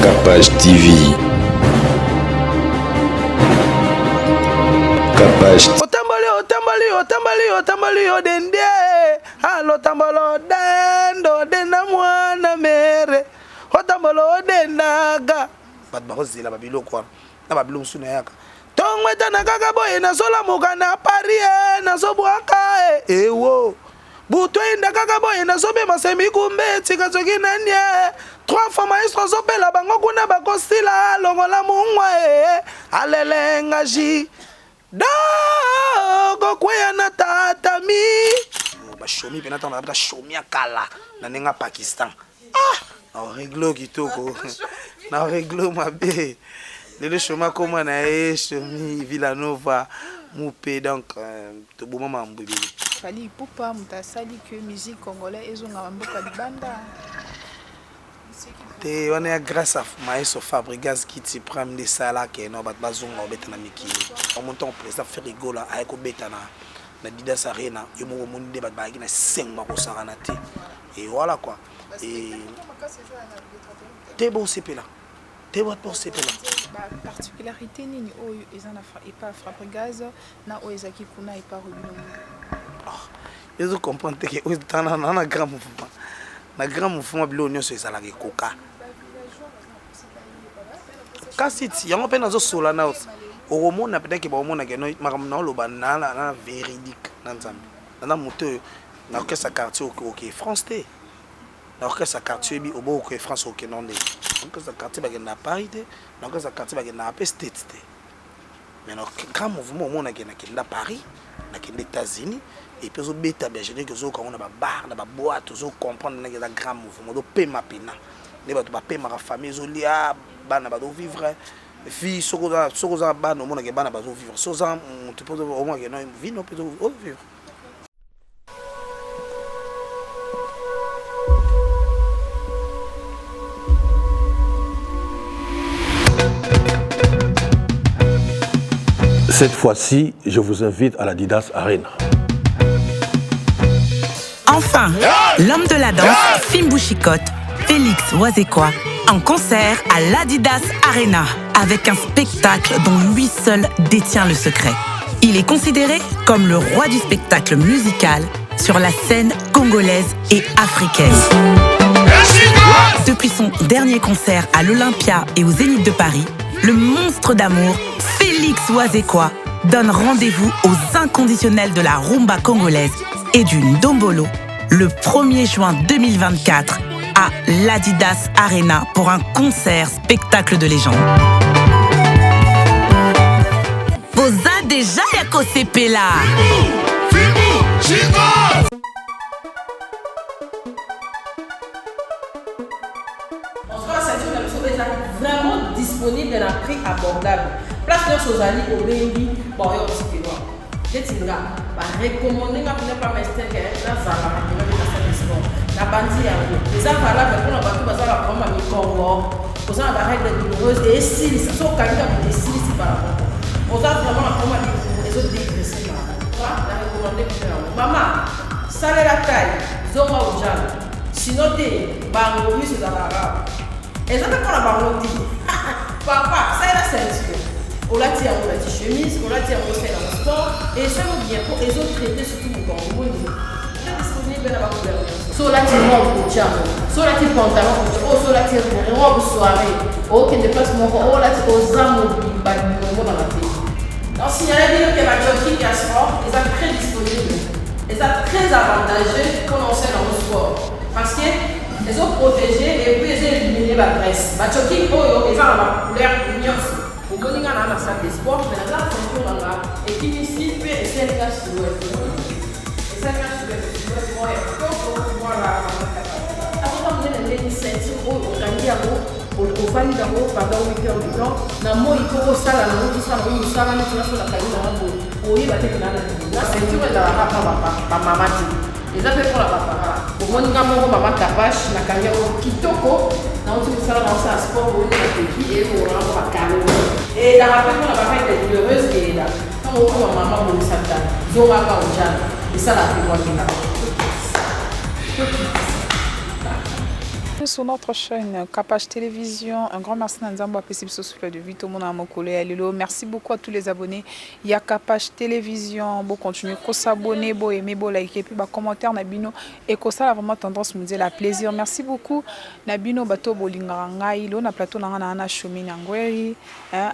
Capage TV. Capage. Otambali odende. Alo tambalo dendo dena mwana mere. Otambalo odendaga. Bat bazila babilo kwa. Na babilo msuna yaka. Tongweta na kaka boy na sola muka na Paris na sobwaka ewo. Buto inda kaka boy na sobe masemi kumbe tika zoki nanye. Trois fois maestro sopela bango kuna bakostila longola mungwa alelenga ji. Dogo kwea na tatami. Bashomi penata na baka shomi akala na nenga Pakistan. Na reglo kitoko. Na reglo mabe. Le chemin comme on a chemin Villanova Moupé donc tout bon moment mbébé. Fali poupa mutasali que musique congolaise ezonga mboka libanda. Te on est grâce à Maestro Fabregas qui te prend des salas que no bat bazonga obeta na miki. En montant président Ferrigola avec obeta na Didas Arena yo mo moni de bat bagi na 5 mako sarana te. Et voilà quoi. Et t'es beau c'est là. T'es beau pour c'est là. Particularité nini oyo ezana et pas frappe gaz na oyo ezaki kuna et pas rubino. Ils comprennent que oyo tana na grand mouvement. Na grand mouvement bilo nyonso ezala ke koka. Kasiti yango pe nazo sola na oromona peut-être que ba omona ke no makam na loba na véridique na nzambe. Na moto na orchestre quartier OK France T. Na orchestre quartier bi obo OK France OK non de. Donc ça quartier bagenda Paris te, donc ça quartier bagenda AP State te. Mais non grand mouvement on a na Paris, na les États-Unis et puis au bêta berger que zo quand on a ba bar, na ba boîte, zo comprendre na que grand mouvement do pema pena. Ne ba to ba pema ka famille zo lia bana ba do vivre. Fille sokoza bana on a que bana ba zo vivre. Soza on te pose au moins que non vie non peut vivre. Cette fois-ci, je vous invite à la Didas Arena. Enfin, l'homme de la danse, Fimbu Chikot, Félix Wazekwa, en concert à l'Adidas Arena, avec un spectacle dont lui seul détient le secret. Il est considéré comme le roi du spectacle musical sur la scène congolaise et africaine. Depuis son dernier concert à l'Olympia et au Zénith de Paris, le monstre d'amour Félix Wazekwa donne rendez-vous aux inconditionnels de la rumba congolaise et du ndombolo le 1er juin 2024 à l'Adidas Arena pour un concert spectacle de légende. Posa déjà yako sepela. Vraiment disponible à un prix abordable. Place de Sozali au Bengi, bon, il y a aussi des noirs. Je te recommandé ma première pas mestre que la Zala, la sport. La bandit à vous. Les gens valables pour la bateau, parce que la première mi Congo, pour ça, la règle douloureuse et si ça sont qualifiés pour des si par rapport. Pour ça, vraiment, la première les autres dégraissés. La recommandé pour faire. Maman, salé la taille, zoma au jam. Sinon, t'es bango, oui, c'est dans l'arabe. Et ça, c'est pour la bango. Papa, ça est la ceinture. On l'a tiré en chemise, on l'a tiré en sport, et ça nous vient pour les autres traités surtout pour le bon niveau. Il est disponible à la couleur. Soit la tiré robe pour Tchamo, soit la tiré pantalon pour Tchamo, soit la tiré robe soirée, aucun déplacement, on l'a tiré aux âmes dans la vie. Donc, s'il y a des gens qui ont jogging et sport, ils sont très disponibles. Ils sont très avantageux pour lancer dans le sport. Parce que ils ont protégé et puis ils ont éliminé la graisse. Le jogging, ils ont la couleur mignon. Au Moninga, on a la salle de sport, mais la salle de sport, et qui ici fait et 5 gars sur le web. Et 5 gars sur le web, pour voir la avant de donner une ceinture, on gagne à l'eau, on va lui d'abord pendant 8 heures du temps. Dans le mot, il faut au salle, on dit ça, on dit ça, on dit ça, on dit ça, on dit ça, la ceinture est dans la maman. Les affaires pour la papa. Au Moninga, mon maman capache, la carrière au Kitoko. Dans tout ça, dans ça, sport, on est petit et on rentre à calme. Et la rappel, on a pas fait de douloureuse et là, quand on voit maman, on s'attend. Zora va au jam. Et ça, la fait moi qui bienvenue sur notre chaîne Kapach Télévision. Un grand merci à Nzambo Apesi Biso Souffle de Vito Mona Mokolo et Lelo. Merci beaucoup à tous les abonnés. Il y a Kapach Télévision. Bon continuer à s'abonner, bon aimer, bon liker, puis bah commentaire Nabino et que ça a vraiment tendance à me dire la plaisir. Merci beaucoup Nabino Bato Bolingaranga. Il on a plateau na Chomi Nangweri,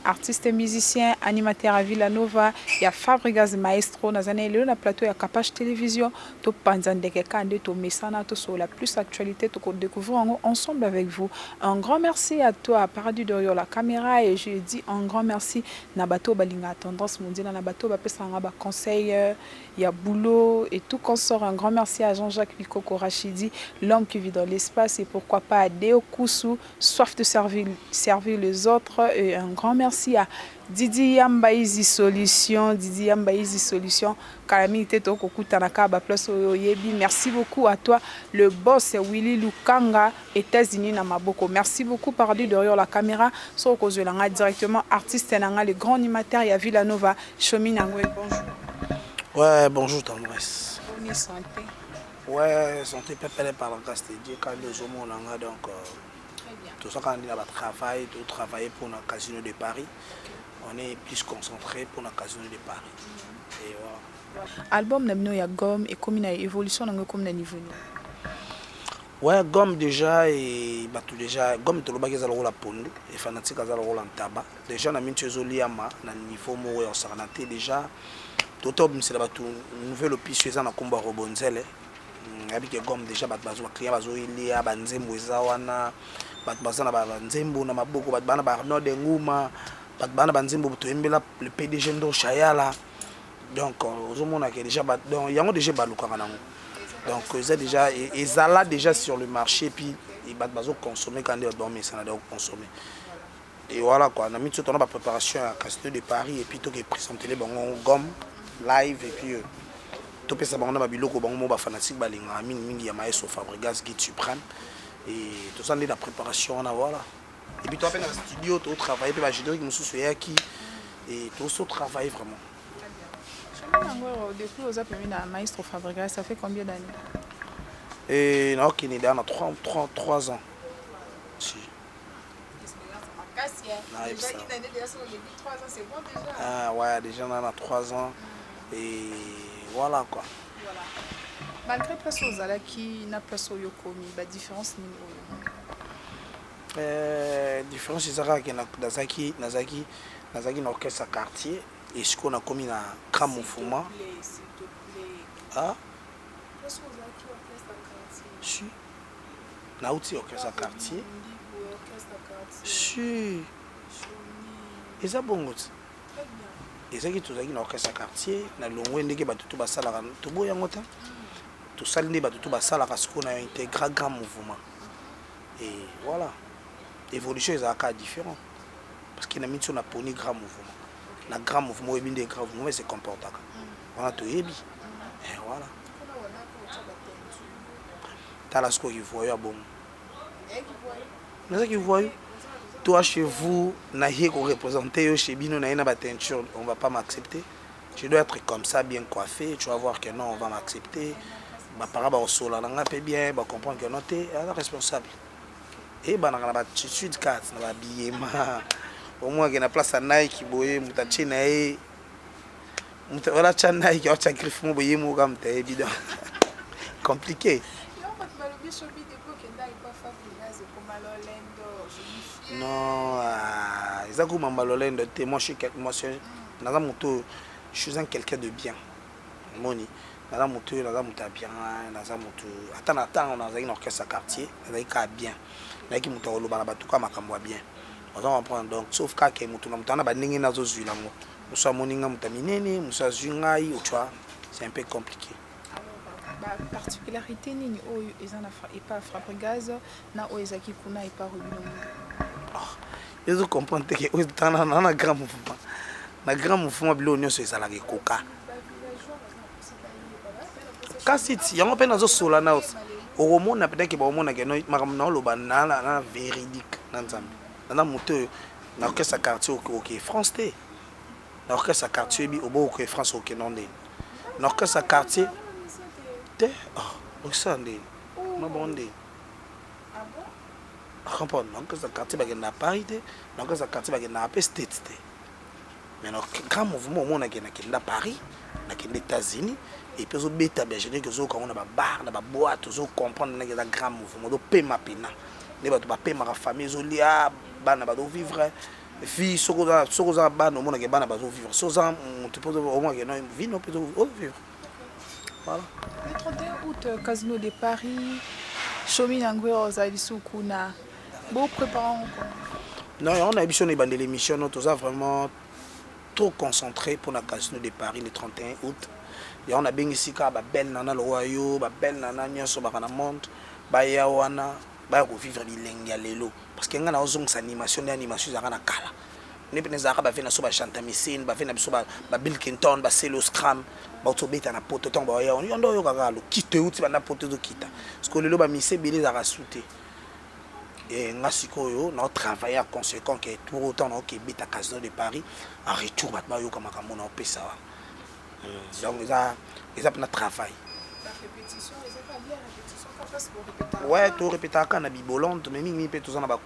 artiste musicien, animateur à Villanova. Il y a Fabregas Maestro. Nazane Lelo na plateau il y a Kapach Télévision. To Panzandeke Kande to Mesana to sur la plus actualité to découvrir ensemble avec vous. Un grand merci à toi, Paradis derrière la caméra, et je dis un grand merci Nabato Balinga Tendance Mondiale, Nabato Bapesanga ba conseil, il y a boulot et tout consort. Un grand merci à Jean-Jacques Pikoko Rachidi, l'homme qui vit dans l'espace, et pourquoi pas à Deo Koussou, soif de servir les autres. Et un grand merci à Didi Yambaizi Solution, Calamité Tokoku Tanaka, Place Oyebi. Merci beaucoup à toi, le boss Willy Lukanga, États-Unis Namaboko. Merci beaucoup, Paradis derrière la caméra. So Kozolanga directement, artiste Nanga, le grand animateur, ya Villanova, Chomi Nangwe, bonjour. Ouais, bonjour Tendresse. Bonne santé. Ouais, santé, pépé par la grâce de Dieu, quand nous sommes là, donc tout ça quand on a travaillé, tout travailler pour le casino de Paris. On est plus concentré pour le casino de Paris. Et voilà. Album Nabino ya Gomme et comme une évolution dans le niveau. Ouais, Gomme déjà et tout déjà Gomme tout le bagage à la pondu et fanatique à la tabac. Déjà on a mis chez Oliama dans le niveau où on s'est rentré déjà. Tout le c'est là tout nouvelle option dans le combat Robonzel. Avec Gomme déjà bazo client bazo il a banzembo zawana bazo na banzembo na maboko bana ba Arnaud Nguma bana banzembo to embela le PDG ndo Chayala. Donc on a déjà donc il y a déjà baluka nango. Donc ils déjà ils déjà sur le marché puis ils bazo consommer quand ils dorment ça doit consommer. Et voilà quoi, on a mis tout on a préparation à Casino de Paris et puis tout qui présenter les bon Gomme live et puis tout ça on a biloko bon mo ba fanatique balinga mingi ya Maestro Fabregas Guide Suprême et tout ça on est la préparation on a voilà. Et puis toi, dans le studio, tu travailles, puis je dirais que je suis qui et tu travailles vraiment. Depuis que vous avez mis Maestro Fabregas, ça fait combien d'années? Et non, qui est dans 3 ans. Si. Ah ouais, déjà on a 3 ans. Et voilà quoi. Malgré place aux ala qui n'a pas so yokomi, la différence différence c'est ça que Nazaki dans orchestre quartier et ce qu'on a commis dans grand mouvement. Ah si na outil orchestre quartier si et ça bon et ça qui tout ça qui dans orchestre quartier na longo ndeke ba tout basala to boya ngota tout ça ndé ba tout basala parce qu'on a intégré grand mouvement et voilà. L'évolution est encore différente parce qu'il y a mis sur la pony grand mouvement. Le grand mouvement et bien des grands mouvements se comportent. On a tout ébi. Et voilà. T'as la score qui voit bon. Mais ça qui voit. Toi chez vous, n'ayez qu'on représenter chez Bino n'ayez pas teinture, on va pas m'accepter. Je dois être comme ça, bien coiffé. Tu vas voir que non, on va m'accepter. Ma parole va au sol, on va bien, va comprendre que non, tu es responsable. Et ben on a pas attitude carte on va habiller au moins qu'il y a place à Nike boye mutachi nae voilà cha Nike au cha griffe mo boye mo comme c'est évident compliqué non ils a comme Malolendo te moi je suis naza moto je suis quelqu'un de bien moni naza moto bien naza moto attends on a une orchestre quartier naza bien qui muta olo bana batuka makambo bien on va prendre donc sauf ka ke mutu na mutana ba ningi nazo zuila ngo musa moninga mutaminene musa zungai tu vois c'est un peu compliqué particularité nini oyo ezana et pas Fabregas na oyo ezaki kuna et pas Rubino ils comprendre que oyo tana na grand mouvement na grand mouvement bilo nyonso ezala ke koka kasiti yango pe nazo sola na au monde peut-être que bon monde que non le banana véridique dans Zambie dans moteur dans orchestre quartier OK France T dans orchestre quartier bi au beau OK France OK non dé dans orchestre quartier T oh ça ndé ma bonde comprendre donc ça quartier bagenda Paris donc ça quartier bagenda peu state mais non grand mouvement on a na Paris na les États-Unis et puis au bêta berger que zo quand on a ba bar na ba boîte zo comprendre na que grand mouvement do paiement pena ne ba to ba paiement ma famille zo lia bana ba do vivre fille sokoza bana on a que bana ba zo vivre soza on te pose au moins que non vie non peut vivre voilà. Le 31 août, Casino de Paris, Chomi Nangwe Ozali Sukuna. Bon, préparons. Non, on a l'émission, nous sommes vraiment trop concentrés pour la Casino de Paris le 31 août. Et on a bien ici, belle nana le royaume, belle nana nyonso bakana monde, baya wana, baya ko vivre bilenga lelo. Parce que ngana ozong sa animation za na kala. Ne penezaka ba vena so ba chanta misine, ba vena biso ba Bill Clinton, ba Celo Scram. Ba tobeta na poto tongo ba yo ndo yo kaka lo kite uti ba na poto zo kita parce que lelo ba mise belé za rasouté et ngasiko yo na travailler à conséquent que tout autant na ke beta Casino de Paris en retour ba yo kama ka mona opesa wa donc ils na travail la répétition les pas bien répétition quand passe pour répéter ouais to répéter ka na bibolante mais mingi pe to za na ba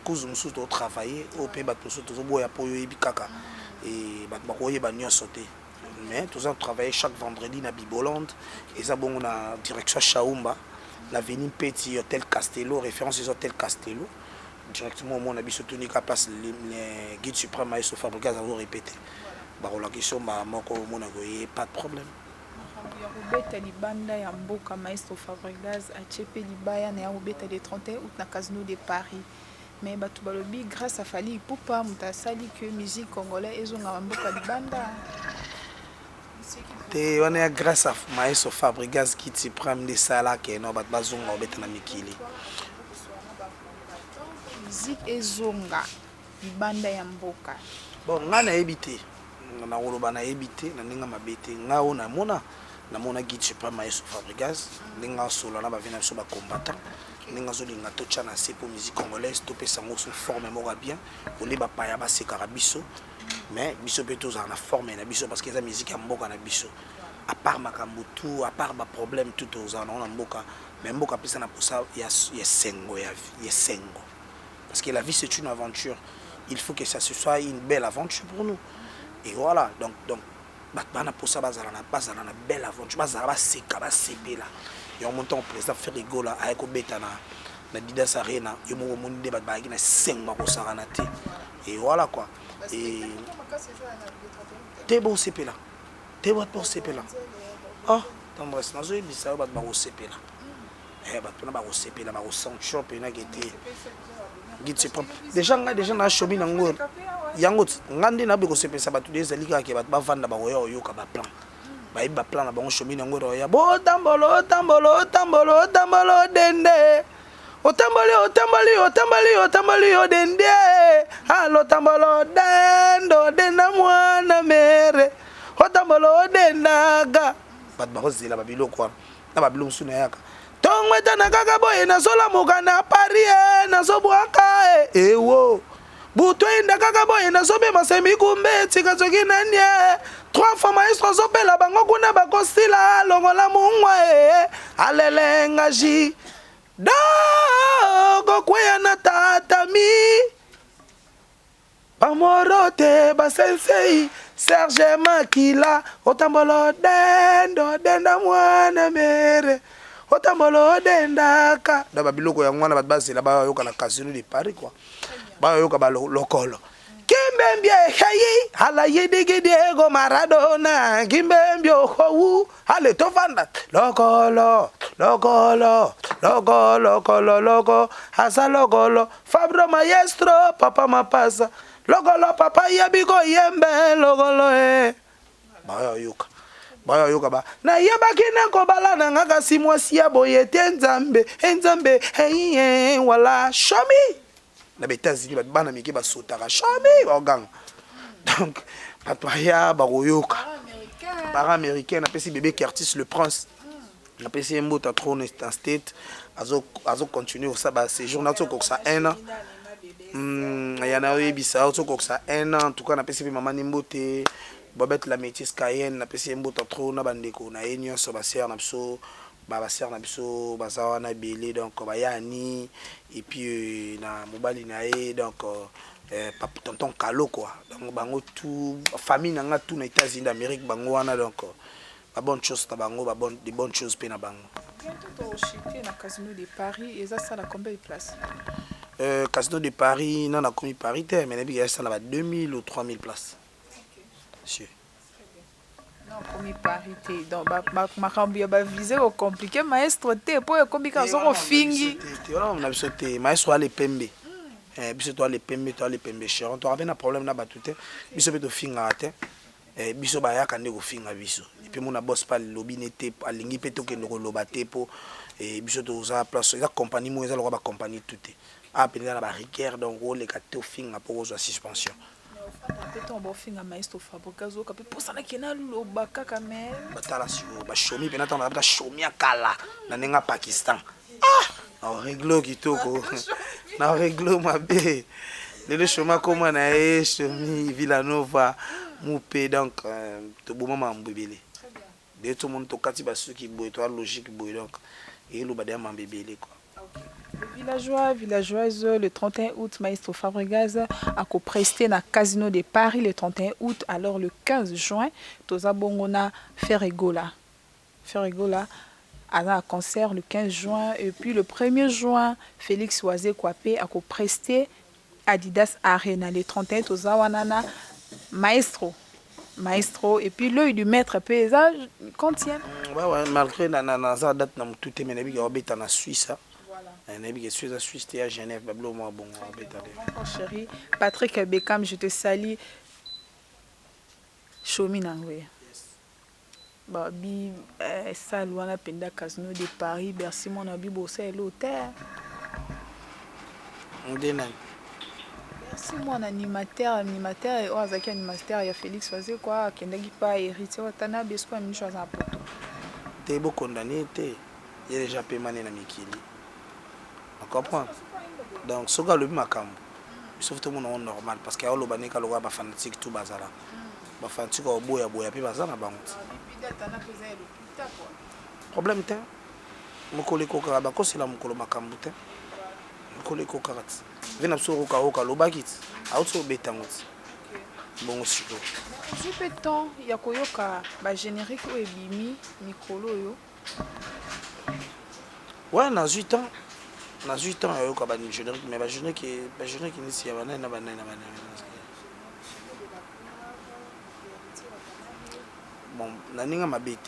cause musu to travailler au pe ba to so to boya po yo ibikaka et ba ko yeba nyonso te. Mais tous on travaille chaque vendredi na Bibolande et ça bon on a direction Chaumba l'avenue Petit Hôtel Castello référence aux Hôtel Castello directement on a biso tenu ka passe les guides suprême Maestro Fabregas à vous répéter ba la question ba moko mona goye pas de problème Robeta libanda ya mboka Maestro Fabregas a chepé libaya na Robeta le 31 août na Casino de Paris mais batu balobi grâce à Fally Ipupa muta sali que musique congolaise ezonga mboka libanda. On est grâce à Maestro Fabregas qui te prend des salas qui no bat bazonga obeta na mikili. Musique ezonga libanda ya mboka. Bon ngana ebité na woloba na ebité na ninga mabete ngao na mona guide suprême Maestro Fabregas ninga solo na ba vena so ba combattant ninga zo linga to chana c'est pour musique congolaise to pesa ngo sous forme mora bien oli ba paya ba sekara biso. Mais biso peut tous en la forme na biso parce que la musique a mboka na biso à part makambutu à part ba problème tout aux en na mboka mais mboka pesa na pour ça il y a sengo il y a sengo parce que la vie c'est une aventure il faut que ça ce soit une belle aventure pour nous et voilà donc bana pour ça bazala na belle aventure bazala ba seka ba sepela et en montant au président faire rigola avec obeta na Didas Arena yo mo moni de ba na sengo ko sarana te et voilà quoi. Et t'es beau CP là, t'es beau pour CP là. Ah, t'en restes dans un bissau, bah au CP là. Eh bah tu n'as pas au CP là, bah au centre shop et n'a guetté. Guide c'est propre. Déjà na shopping n'angor. Yangot, ngandi na beko CP ça bah tu des alika qui bah vendre bah yo ka bah plan. Bah il bah plan là bah on shopping n'angor ya. Bo tambolo dende. Otamboli odende alo tambolo denda mwana mere otambolo odendaga bat bazila babilo kwa na babilo msuna yaka tongweta na kaka boye na sola muka na Paris na sobwaka ewo buto inda kaka boye na sobe masemi kumbe tika zoki nanye 3 fois maestro zopela bango kuna bakosila longola mungwa alelenga ji dogo kwea na tatami pamorote basensei Serge Makila otambolo denda mwana mere otambolo dendaka da babiloko ya mwana bazela ba yoka na Casino de Paris quoi ba yoka ba lokolo kimbembie hayi hala yedege Diego Maradona kimbembie owu ale tovanda lokolo asa lokolo Fabro Maestro papa mapasa lokolo papa yabiko yembe lokolo ba yoka ba na yabaki na kobala na ngaka simwasi ya boye te nzambe wala shomi na États-Unis bana miki ba sotaka shomi ogang donc patoya ba yoka par américain na pesi bébé Curtis le prince na pesi mbota trop en state azo continuer ça ba séjour na to koksa 1 an yana yebisa to koksa 1 an en tout cas na pesi maman nimbote Bobette la métisse Cayenne na pesi mbota trop na bandeko na enyo so ba sœur na biso basere na biso baza wana ebele donc bayani et puis na mobali na ye donc tonton Kalo quoi donc bango tout famille nanga tout na États-Unis d'Amérique bango wana donc ba bonne chose na bango ba bonne des bonnes choses pe na bango. Bientôt tu chité na Casino de Paris et ça a combien de places? Casino de Paris non na commis Paris terre mais na ça na 2000 ou 3000 places. OK. Non, comme parité. Donc, ma visé au compliqué, maestro, te, pour comme ils sont au fingi. On a sauté, maestro a les pembe. Biso toi les pembe, toi les pembe cher. On t'aura bien un problème là-bas tout. Biso peut te finga à terre. Biso ba ya kande ko finga biso. Et puis mon boss pas lobby n'était pas lingi peut que nous lobaté pour et biso to za place la compagnie moi za ba compagnie tout. Ah puis là ba Ricaire donc on les kato finga pour aux suspension. Peut-on bon finga maestro Fabricazo kapé pour ça na kena lobaka quand même. Batala sur ba chomi pe na ta na chomi akala na nenga Pakistan. Ah, na réglo kitoko. Na réglo mabe. Le chemin comment na e chomi Villanova moupé donc to bon maman mbebele. De tout monde to kati ba ceux qui boy toi logique boy donc et le badé mbebele quoi. Les villageoises, le 31 août, Maestro Fabregas a co-presté dans le Casino de Paris le 31 août. Alors le 15 juin, Toza Bongona Ferregola a un concert le 15 juin. Et puis le 1er juin, Félix Oisé Kwapé a co-presté Adidas Arena. Le 31 Toza Wanana Maestro. Et puis l'œil du maître paysage contient. Ouais, malgré la date, tout est mené en Suisse. Je suis à Genève, bon, chérie. Patrick Beckham, je te salue. Chomi Nangwe. Babi, Salouana Penda Casino de Paris, Bercy, mon abi, Bossa et l'hôtel. Merci, mon animateur, et Oazaki animateur, il y a Félix Oisé, quoi, Kendagi pas hérité, Otana, Bespo, une chose à poto. T'es beau condamné, il y a déjà payé na Mikili. On comprend. Donc, ce gars le macam. Sauf tout le monde normal parce qu'il y a le bané qui a fanatique tout bazala. Ba fanatique au boya puis bazala bango. Problème t'es. Mokole ko kara ba ko sila mokolo makambu t'es. Mokole ko kara. Vena soro ka oka lo bakit. Auto betangot. Bon siko. Je peux temps ya koyoka ba générique o ebimi mikolo yo. Ouais, dans 8 ans. Dans 8 ans, il y a des génériques, mais les génériques qui initient à banane. Bon, je ma bête.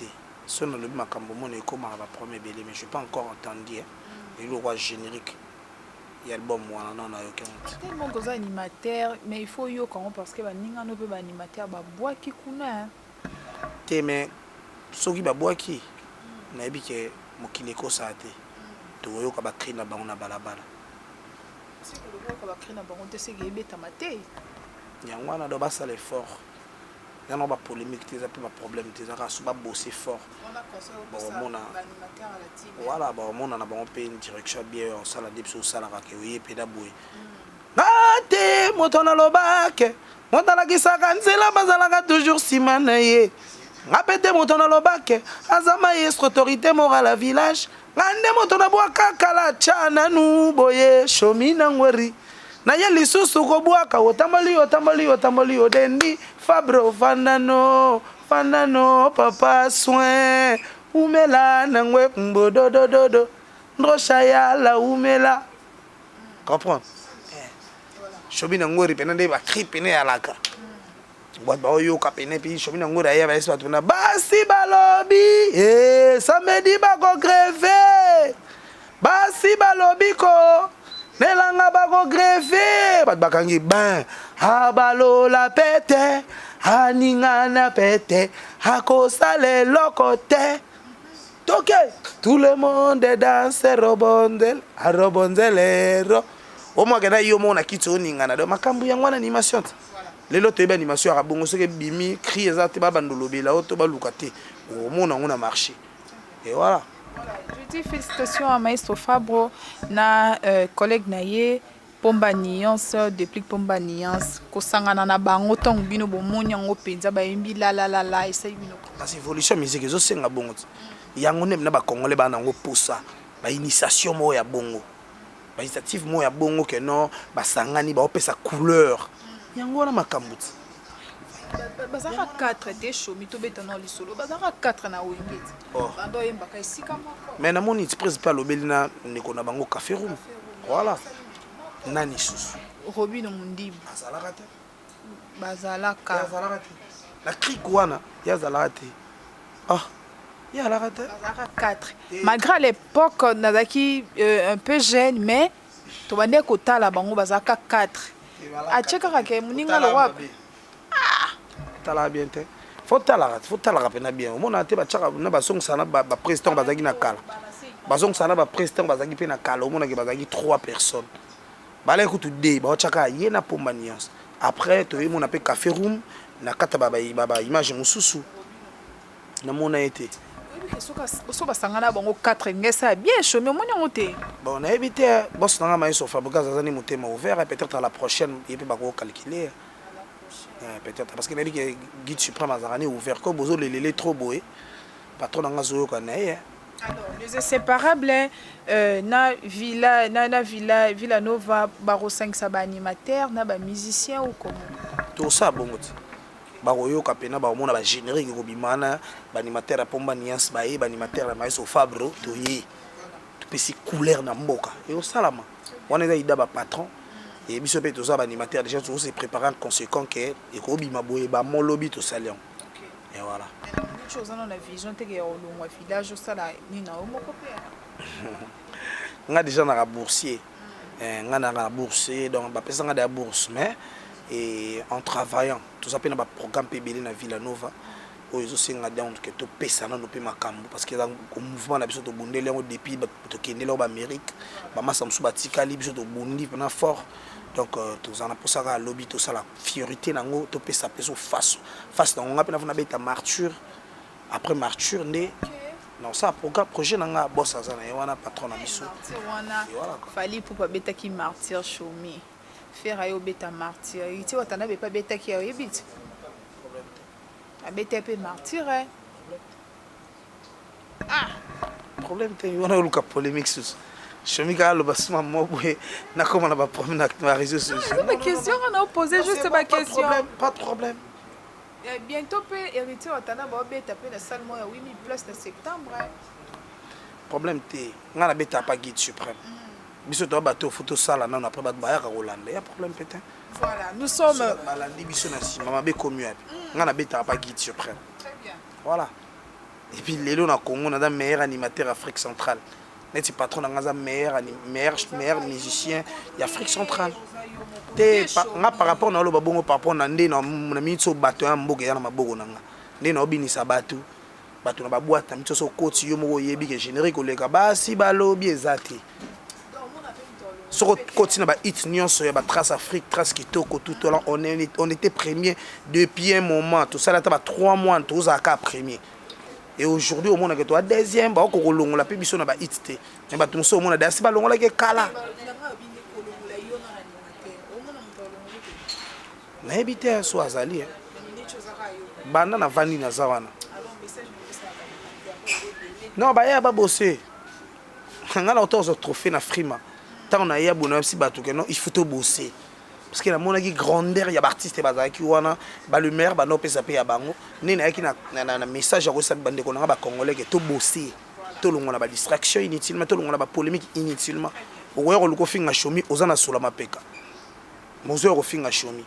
Si on a le macambo, on est comme à la première belle, mais je n'ai pas encore entendu. Il y a le générique. Il y a le bon moi, non, non, aucun. Tellement que animateur, mais il faut yo quand parce que ninga no peut animateur ba bois qui kuna. Té mais ceux qui ba bois qui, na bi ke mokileko sa té. Toyo ka ba créer na bango na balabala. C'est que le ka ba créer na bango te se gebeta maté. Nyangwana do ba ça l'effort. Il y a pas polémique, il y a pas problème, il y a pas bosser fort. Voilà, on a une direction bien, on s'en a dit sur ça, on pédaboué. Nate, motona lobake, motala kisaka nzela bazalaka toujours simanaye. Rapete motona lobake, azama est autorité morale à village. Ngande motona boaka kala chana nu boye shomina ngweri. Na ye lisusu ko boaka otambali odendi Fabro fanano papa soin umela nangwe mbodo dodo ndroshaya la umela. Comprends? Shomina ngweri penande ba kripene alaka. Boat ba oyo ka pene pi shomina ngweri aya ba esi tuna basi balobi samedi ba ko greve. Basi balobi ko nelanga bako greve bat bakangi ban abalo la pete aninga na pete akosale lokote toke tout le monde danse robondel a robondelero o mo gana yo mo na kitso ninga na do makambu yangwana animation lelo to eba animation ya bongo soke bimi cri ezate ba bandolobela o to ba lukate o mo na ngona marché et voilà. Je dis félicitations à Maestro Fabro, na collègue naye Pomba Niance, depuis Pomba Niance, kosangana na bango tong bino bo monyango penza ba yimbi la essaye bino. Parce évolution musique zo senga bongo. yango nem na ba congolais ba nango posa ba initiation mo ya bongo ba initiative mo ya bongo que non ba sangani ba opesa couleur yango na makambuti bazaka 4 te shomi to betana lisolo bazaka 4 na wengeti bando yembaka esika moko mais na moni principal lobeli na ndeko na bango café room voilà nani susu Robino Mundibu bazalaka la crique wana yazalaka te yazalaka te bazalaka 4 malgré à l'époque nazaki un peu jeune mais tobande kotala bango bazalaka 4 achekaka ke muninga lowa tala bien te faut talaka pena bien omona te bachaka na basongisa na ba président bazaki na kala basongisa na ba président bazaki pe na kala omona ke bazaki 3 personnes bala ekutu de bachaka ye na pomba nuance après toye mona pe café room na kata baba image mususu na mona été so basangana bango 4 ngesa bien chômé omoni yango te bon na éviter boss na ma iso fabrica zazani motema ouvert et peut-être à la prochaine il peut pas calculer peut-être parce que na dit que guide suprême azarani ouvert comme bozo lelele trop boé patron nga zoyo kanaye alors les inséparables na Villa Nova baro 5 saba animateur na ba musicien ou comment tout ça bongo baroyo kapena ba mona ba générique ko bimana ba animateur a pomba niance ba ba animateur na iso fabro to yi to pesi couleur na mboka et au salama on est ida ba patron et biso pe to ça ba animateur déjà tout se préparer en conséquent que et ko bima boye ba mon lobby to salion et voilà chose dans la vision te ke olongwa village sala ni na omoko pe nga déjà na boursier nga na boursier donc ba pesa nga da bourse mais et en travaillant tout ça pe na ba programme PBL na Villa Nova o ezo singa donc que to pesa na no pe makambo parce que dans le mouvement na biso to bondele ngo depuis to kendela ba Amérique ba masamsu ba tikali biso to bondi na fort donc tous en a pour ça à lobby tout ça la fiorité nango to pesa peso face donc on a pe na beta martyr après martyr né non ça programme projet nanga boss azana et wana patron na biso wana fali pour pas beta ki martyr chomi faire ayo beta martyr iti watana be pas beta ki ayo bit a beta pe martyr problème te wana luka polémique sus chomi ka lo basuma mobwe na comment na ba problème na réseaux sociaux c'est ma question on a posé juste ma question pas de problème bientôt peut hériter watana ba beta pe na salle mo ya 8000 places de septembre problème te nga na beta pas guide suprême biso to bato photo sala non après bat bayaka Hollande ya problème peut-être voilà nous sommes balandi biso na sima mabe komu yapi nga na beta pas guide suprême très bien voilà et puis lelo na Congo na meilleur animateur Afrique centrale neti patron na nga meilleur musicien ya Afrique centrale te nga par rapport na lo babongo par rapport na ndé na mitso bato ya mboka ya na maboko nanga ndé na obinisa bato na babwata mitso so koti yo moko yebi ke générique oleka basi balobi ezati sur côté na ba hit nyonso ya ba trace Afrique trace kitoko tout là on était premier depuis un moment tout ça là ta ba 3 mois tout ça ka premier et aujourd'hui au monde que toi deuxième ba ko longola pe biso na ba hit te mais ba tumso au monde dasi ba longola ke kala na ebité so azali banda na vandi na zawana non ba ya ba bosser ngala auto trophée na frima tant on a eu bonheur si batou que non il faut te bosser parce que la mon qui grandeur ya artiste bazaki wana ba le maire ba no pesa pe ya bango ni na ki na message ko sa bande ko na ba congolais que to bosser to longola ba distraction inutilement to longola ba polémique inutilement o ko luko finga shomi ozana sola mapeka mozo ko finga shomi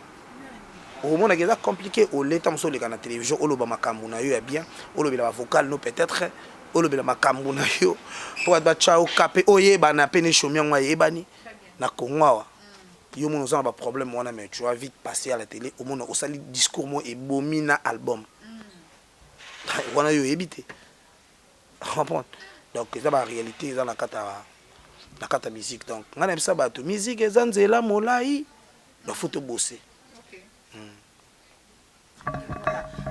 au monde qui est compliqué au l'état sur les canaux télévision au loba makambu na yo ya bien au loba la vocal no peut-être au loba makambu na yo pour être chao capé oye ba na peine chomi ngwa yebani na kongwa yo mon ozana ba problème wana mais tu vas vite passer à la télé au monde au sali discours mo et bomina album wana yo ebité comprendre donc ça ba réalité dans la kata musique donc ngana bisa ba to musique ezanzela molai do faut te bosser.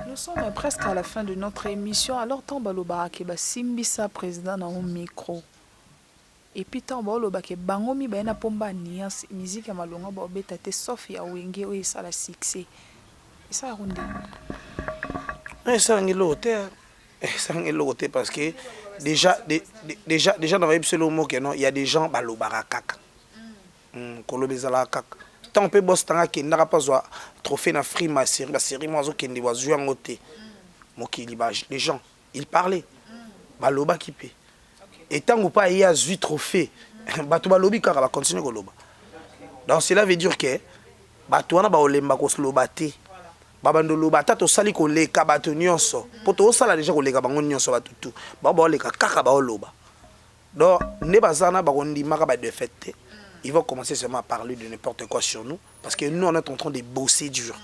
Nous sommes presque à la fin de notre émission. Alors, Tambalo Barakeba Simbisa, président dans un micro. Et puis, Tambalo Baké Bangomi Baena Pomba Nias, musique à Malonga Bobeta, sauf ya Wenge, et ça la succès. Et ça a rondé. Ça a l'autre parce que déjà dans le mot que non, il y a des gens balobara kaka. Kolobezala kaka. Tant on peut bosser tant que n'a pas besoin trophée na free ma série moi zo kende wa jouer en côté. Mokili ba les gens, ils parlaient. Baloba qui peut. Et tant ou pas il y a 8 trophées. Bato balobi kaka va continuer koloba. Donc cela veut dire que bato wana ba olemba ko slobate. Babando loba tato sali ko leka bato nyonso. Poto sala déjà ko leka bango nyonso bato tout. Ba leka kaka ba loba. Donc ne bazana ba kondi maka ba de fête. Ils vont commencer seulement à parler de n'importe quoi sur nous parce que nous on est en train de bosser dur.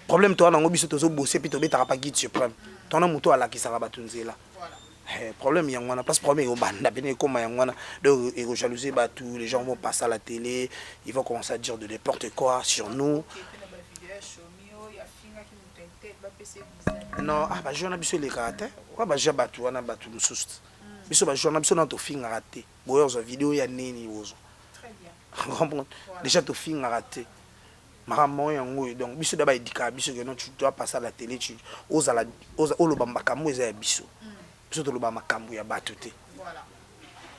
Problème toi nango biso tozo bosser puis to betara pas guide suprême. Ton amuto ala ki sara batunzela. Problème yangwana parce problème au banda bene comme yangwana donc et jalousie batou les gens vont passer à la télé, ils vont commencer à dire de n'importe quoi sur nous. Non, ah bah je na biso les karaté. Wa ba ja batou wana batou mususu. Biso ba journal biso na to finga raté. Boyo zo vidéo ya nini wozo. Déjà, tu finis raté. Maman yango donc biso d'abord edika biso que non tu dois passer à la télé tu ose la ose oloba makambo eza biso. Biso to loba makambo ya batuté. Voilà.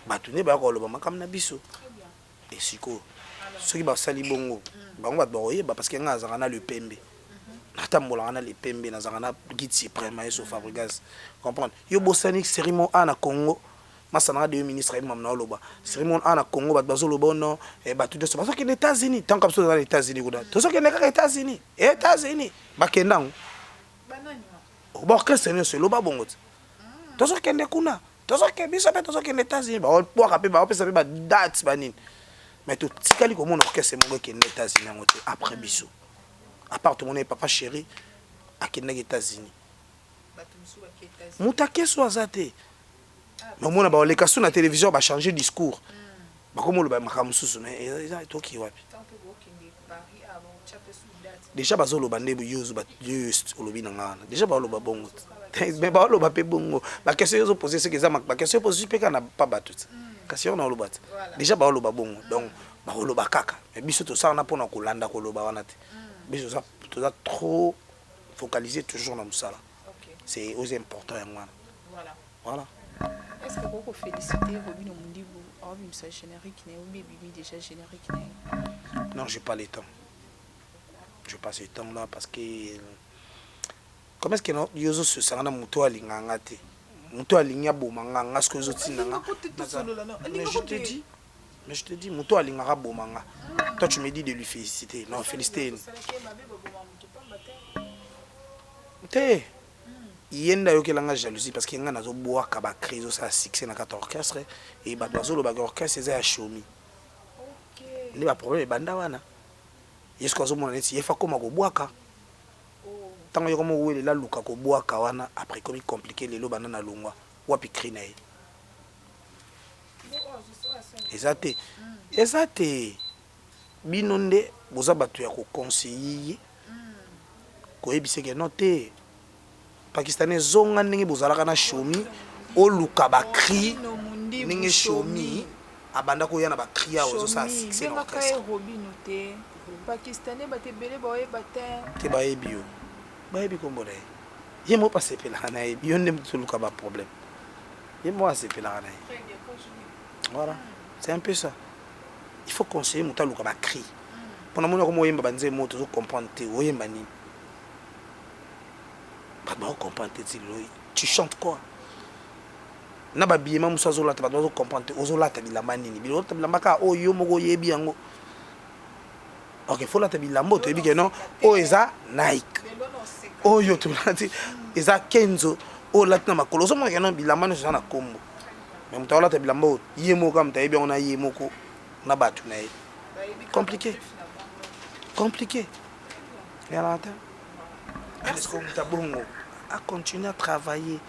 Batuné ba ko loba makambo na biso. Et siko. Ceux qui ba sali bongo. Bango ba boye ba parce que nga za na le pembe. Natambola na le pembe na za na guide suprême et so Fabregas. Comprendre. Yo bosani cérémonie na Congo. Masana de ministre mamna loba cérémonie ana Congo bat bazoloba non et batu de so parce que les États-Unis tant comme ça dans les États-Unis goda to so que les États-Unis bakendang banani bon que c'est le loba bongo to so que ne kuna to so que biso to so que les États-Unis ba po rapper ba pesa ba date banine mais to tikali comme on orchestre mongo que les États-Unis ngote après biso appartement papa chéri à les États-Unis batu musu ba États-Unis mutake so azate. Mais moi, on a sur la télévision, on va changer de discours. Comment on va faire mais déjà, on va déjà, bon. Mais on va bongo. La question est posée, c'est que la question est posée, c'est qu'on n'a pas battu. Question on a le déjà, on va bongo. Donc, on va kaka. Mais biso tout ça, on a pour nous kolanda koloba wanate. Biso ça, tout ça trop focalisé toujours dans ça. C'est aussi important. Voilà. Est-ce que vous félicitez Robin Omundibou? C'est générique, ou déjà générique? Non, je n'ai pas le temps. Je passe le temps là parce que. Comment est-ce que nous avons ce sang muto alingangate? Muto alinga bomanga, ce que vous avez dit. Mais je te dis, muto alingara bomanga. Toi, tu me dis de lui féliciter. Non, féliciter. T'es. Yenda yo kelanga jalousie parce que nga nazo boa ka ba crise ça succès na 4 orchestre et ba dozo lo ba orchestre c'est ya shomi. OK. Ni ba problème banda wana. Yesu ko zo mona neti yefa koma ko boaka. Oh. Tango yo komo wele la luka ko boaka wana après comme compliqué lelo banda na longwa wapi krina ye. Ezate. Binonde boza batu ya ko conseiller. Ko ebise ke noté Pakistanais zonga ndenge bozalaka na shomi oluka ba cri ndenge shomi abanda ko yana ba cri ya ozo sa succès na orchestre Robinoté Pakistanais batebele ba ebate te ba ebio ba ebi kombore yemo pas sepela na ebi yonde mutuluka ba problème yemo sepela na ebi voilà c'est un peu ça il faut conseiller mutaluka ba cri pona mona ko moyemba banze moto zo comprendre te oyemba nini. Tu chantes quoi? Na ba biyema musa zo lata ba zo comprendre ozo lata bilamba nini bilo lata bilamba ka o yo moko yebi yango. OK, faut lata bilamba to yebi ke non o eza Nike. O yo to lati eza Kenzo o lata na makolo so mo ke non bilamba no so na kombo. Mais muta lata bilamba o yemo ka muta yebi on a yemo ko na batu na ye. Compliqué. Et alors est-ce que tu as bon à continuer à travailler? Il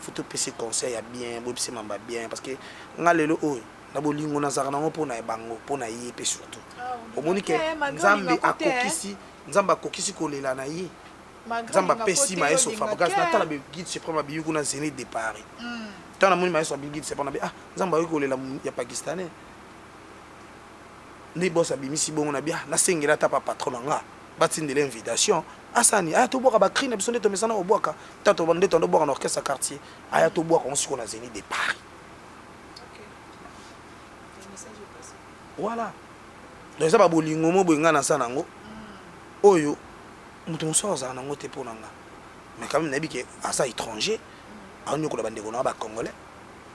faut te passer conseil à bien, bopser mamba bien parce que ngalelo o na bolingo na zaka nango pona ebango pona yepe surtout. Omoni ke nzambe akokisi kolela na ye. Nzamba pesi maeso Fabregas na tala be guide suprême biyu kuna zénith de Paris. Tana moni maeso guide suprême ah nzamba kolela ya pakistanais. Ni boss abimisi bongo na bia na sengela ta pa patron nga. batinde l'invitation asani aya to boka ba cri na biso ndeto mesana o boka tato bande to ndo boka na orchestre quartier aya to boka on siko na Zénith de Paris. Voilà. Donc ça ba bolingo mo boinga na sana ngo. Oyo mutu musoza na ngote pona nga. Mais quand même nabi ke asa étranger a nyoko la bande ko na ba congolais.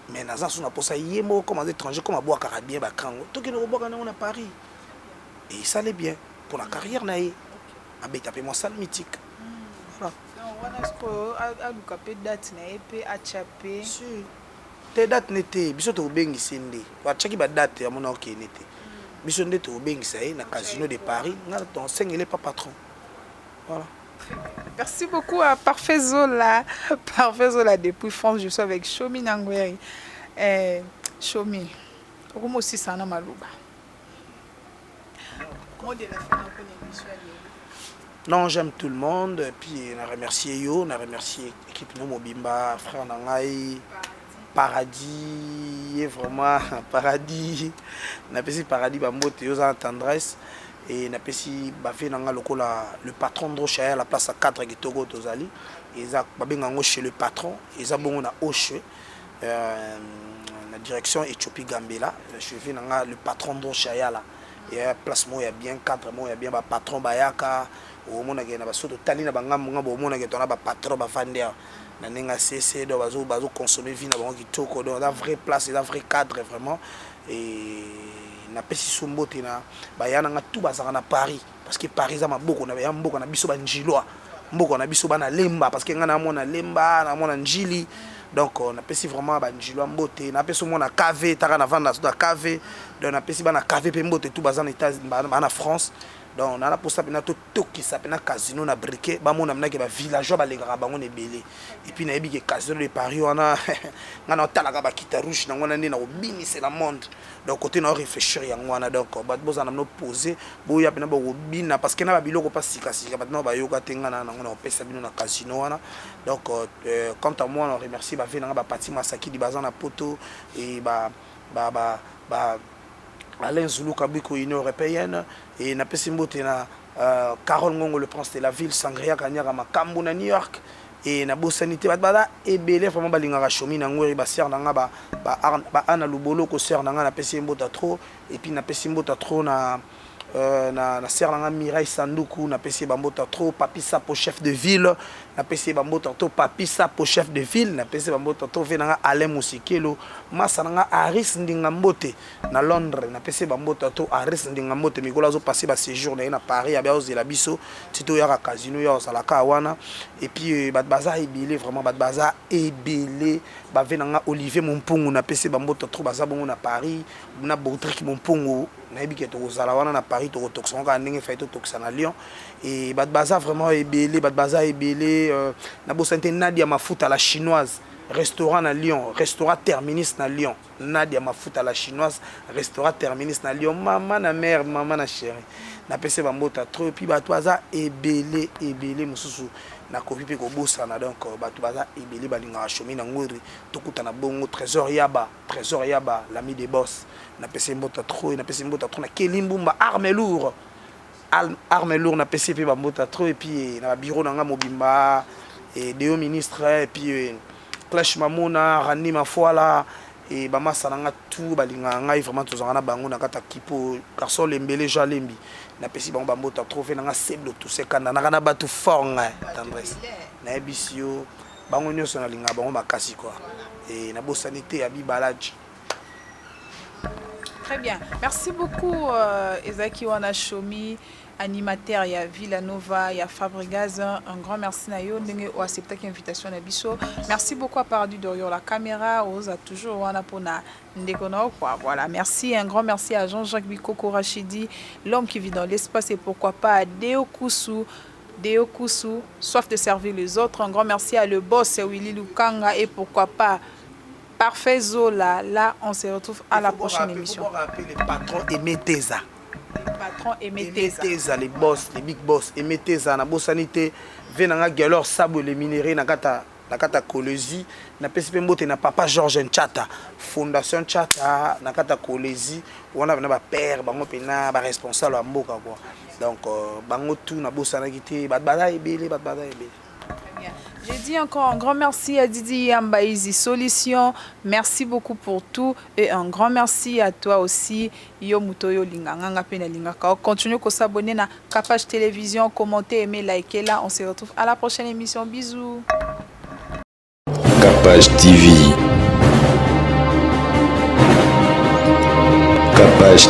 Mais naza suna posa yemo comme étranger comme boa carabien ba kango. To ke no boka na Paris. Et ça allait bien pour la carrière naïe. Abe tapé moi salle mythique. Voilà. On a ce que a lucapé date naïe pe a chapé. Te date n'était biso to bengi sende. Wa chaki ba date ya mona ok n'était. Biso ndé to bengi ça na casino de Paris, na ton 5 il est pas patron. Voilà. Merci beaucoup à Parfait Zola. Parfait Zola depuis France, je suis avec Chomi Nangweri. Chomi, comment aussi ça na maluba? Comment de la fin de l'émission? Non, j'aime tout le monde. Et puis, on a remercié Yo, on a remercié l'équipe Nomo Bimba, frère Nangaï, Paradis, et vraiment, Paradis. On a passé Paradis, Bambote, Yo, en tendresse. Et on a passé Bafé Nanga, le patron de Rochaya, à la place à 4 et Togo, Tozali. Et ils ont chez le patron, ils ont Oche, la direction Éthiopie Gambela. Je fais le patron de Rochaya là. Il y a place il y a bien 4 mois, il y a bien le patron Bayaka. Au monde qui na baso tali na banga munga bo mona ke tona ba patron ba vender na ninga cc do bazo consommer vie na bango kitoko donc la vraie place la vrai cadre vraiment et na pesi sombote na ba yana nga tout bazaka na Paris parce que Paris za maboko na ya mboko na biso ba njilwa mboko na biso bana lemba parce que nga na mona lemba na mona njili donc on a pesi vraiment ba njilwa mbote na pesi mona KV taka na vanda na KV donc na pesi bana KV pe mbote tout bazana États-Unis na France. Donc on a la possibilité de tout qui s'appelle un casino na briquet ba mon amna ke ba villageois ba lengara bango ne belé et puis na yebi ke casino de Paris on a ngana talaka ba kita rouge na ngona na obini c'est la monde donc côté na réfléchir yango wana donc ba boza na no poser bo ya pena ba obina parce que na ba biloko pas sika sika ba no ba yoka tenga na ngona opesa bino na casino wana donc quant à moi on remercie ba venanga ba Pati Masaki di bazana poto et ba Alain Zulu Kabiko Union Européenne et na pesimbote na Carole Ngongo le prince de la ville Sangria Kanyaka Makambu na New York et na bosanité bada et belé vraiment balingara chomi na ngori ba ser nanga ba ana lubolo ko ser nanga na pesimbote trop et puis na pesimbote trop na ser nanga Mireille Sanduku na pesi bambota trop Papi Sapo chef de ville na pesi bambota trop Papi Sapo chef de ville na pesi bambota trop venanga Alain Musikelo masa nanga Aris Ndingambote na Londres na pesi bambota trop Aris Ndingambote mikola zo passer ba séjour na Paris abia ozela biso tito ya casino ya salaka wana et puis baza ebele vraiment baza ebele ba venanga Olivier Mompungu na pesi bambota trop baza bongo na Paris na Boutrik Mompungu na ebike to zala wana na Paris to toxon ka ndenge fait to toxon na Lyon et baza vraiment ebele baza ebele na bosante Nadia Mafuta la chinoise restaurant na Lyon restaurant Terminus na Lyon Nadia Mafuta la chinoise restaurant Terminus na Lyon maman na mère maman na chérie na pese bambota trop puis baza ebele mususu na kopi pe ko bosana donc baza ebele balinga chomi na ngori to kutana bongo trésor yaba l'ami des boss na pese mbota trop na Kelimbumba arme lourd na pese pe bambota trop et puis na bureau na nga mobimba et deux ministres et puis Clash Mamona Rani Mafoala et bamasa nanga tout balinga ngai vraiment tozanga na bango na kata kipo garçon lembele jalembi na pesi bango bambota trouver nanga seblo tout sekanda na kana batu fornga tendresse na ebisio bango nyoso na linga bango makasi quoi et na bosanité ya bibalage. Très bien, merci beaucoup Ezaki Wanachomi, animateur, il y a Villanova, il y a Fabregas, un grand merci à eux pour accepter l'invitation à Bisso. Merci beaucoup à Paradis Dorion, la caméra, on a toujours voilà, merci, un grand merci à Jean-Jacques Bikoko Rachidi, l'homme qui vit dans l'espace et pourquoi pas à Deo Kusu, soif de servir les autres. Un grand merci à le boss Willy Lukanga et pourquoi pas Parfait Zola. Là, on se retrouve à la prochaine émission. Il faut rappeler les patrons et Meteza. Emeteza, les boss, les big boss, Emeteza, na bosanité, venanga galor sabo les minéraux na kata nakata Kolezi na pesipe mbote na papa Georges Nchata fondation Nchata nakata Kolezi wana na ba père bango pena ba responsable mboka quoi donc bango tout na bosana kité bada ebele. J'ai dit encore un grand merci à Didi Yambaizi Solution. Merci beaucoup pour tout et un grand merci à toi aussi. Yo Mutoyo Linganga Pena Lingaka. Continuez à s'abonner à Kapach Télévision, commenter, aimer, liker là. On se retrouve à la prochaine émission. Bisous. Kapach TV. Kapach